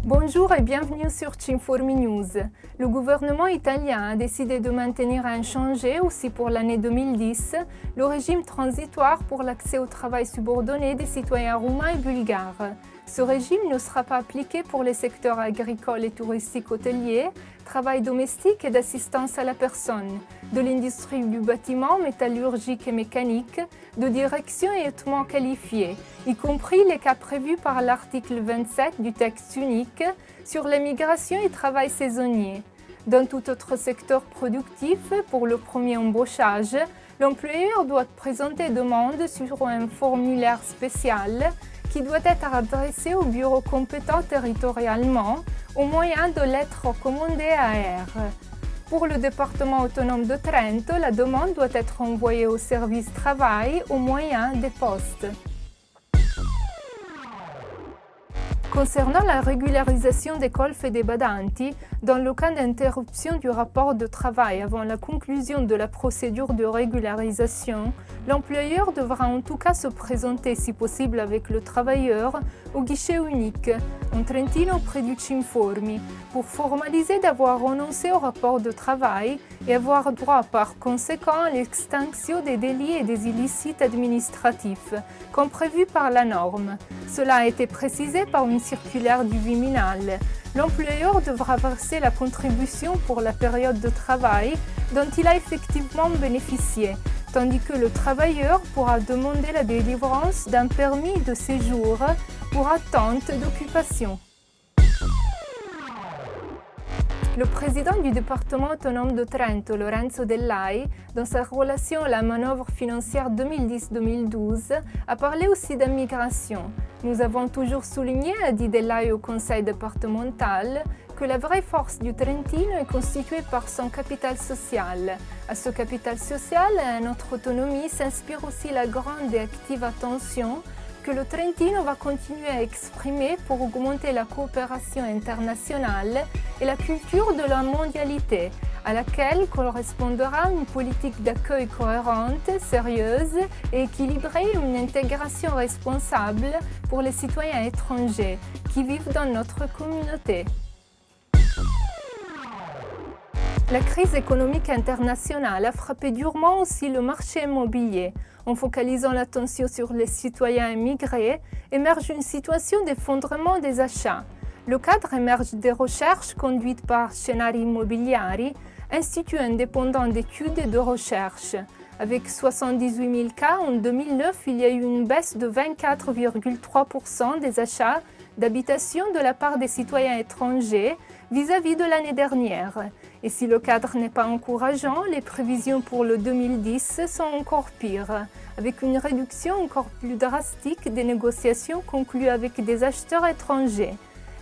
Bonjour et bienvenue sur Cinformi News. Le gouvernement italien a décidé de maintenir inchangé aussi pour l'année 2010 le régime transitoire pour l'accès au travail subordonné des citoyens roumains et bulgares. Ce régime ne sera pas appliqué pour les secteurs agricoles et touristiques hôteliers, travail domestique et d'assistance à la personne, de l'industrie du bâtiment, métallurgique et mécanique, de direction et hautement qualifiés, y compris les cas prévus par l'article 27 du texte unique sur l'immigration et travail saisonnier. Dans tout autre secteur productif, pour le premier embauchage, l'employeur doit présenter demande sur un formulaire spécial qui doit être adressé au bureau compétent territorialement au moyen de lettres recommandées AR. Pour le département autonome de Trento, la demande doit être envoyée au service travail au moyen des postes. Concernant la régularisation des colf et des badanti, dans le cas d'interruption du rapport de travail avant la conclusion de la procédure de régularisation, l'employeur devra en tout cas se présenter, si possible avec le travailleur, au guichet unique, en Trentino près du Cinformi, pour formaliser d'avoir renoncé au rapport de travail et avoir droit par conséquent à l'extinction des délits et des illicites administratifs, comme prévu par la norme. Cela a été précisé par une circulaire du Viminal. L'employeur devra verser la contribution pour la période de travail dont il a effectivement bénéficié, tandis que le travailleur pourra demander la délivrance d'un permis de séjour pour attente d'occupation. Le président du département autonome de Trento, Lorenzo Dellai, dans sa relation à la manœuvre financière 2010-2012, a parlé aussi d'immigration. Nous avons toujours souligné, a dit Dellai au conseil départemental, que la vraie force du Trentino est constituée par son capital social. À ce capital social et à notre autonomie s'inspire aussi la grande et active attention que le Trentino va continuer à exprimer pour augmenter la coopération internationale et la culture de la mondialité, à laquelle correspondra une politique d'accueil cohérente, sérieuse et équilibrée et une intégration responsable pour les citoyens étrangers qui vivent dans notre communauté. La crise économique internationale a frappé durement aussi le marché immobilier. En focalisant l'attention sur les citoyens immigrés, émerge une situation d'effondrement des achats. Le cadre émerge des recherches conduites par Scenari Immobiliari, institut indépendant d'études et de recherche. Avec 78 000 cas en 2009, il y a eu une baisse de 24,3% des achats d'habitation de la part des citoyens étrangers vis-à-vis de l'année dernière. Et si le cadre n'est pas encourageant, les prévisions pour le 2010 sont encore pires, avec une réduction encore plus drastique des négociations conclues avec des acheteurs étrangers.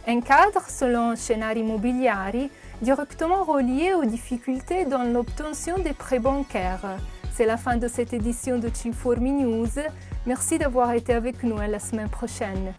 Un cadre, selon Scenari Immobiliari, directement relié aux difficultés dans l'obtention des prêts bancaires. C'est la fin de cette édition de Cinformi News. Merci d'avoir été avec nous, à la semaine prochaine.